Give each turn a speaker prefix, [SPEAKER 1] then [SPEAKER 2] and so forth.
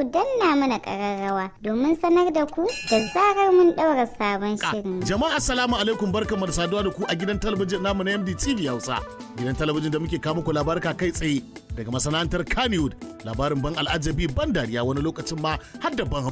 [SPEAKER 1] ku danna mana ƙararrawa domin sanar da ku da zarar mun ɗaura sabon shirin.
[SPEAKER 2] Jama'a assalamu alaikum, barkanmu da saduwa da ku a gidan talabijin namu na A.M.D TV Hausa. Gidan talabijin da muke kawo muku labaruka kai tsaye daga masana'antar Kannywood, labarin ban al'ajabi, ban dariya, wani lokacin ma har da ban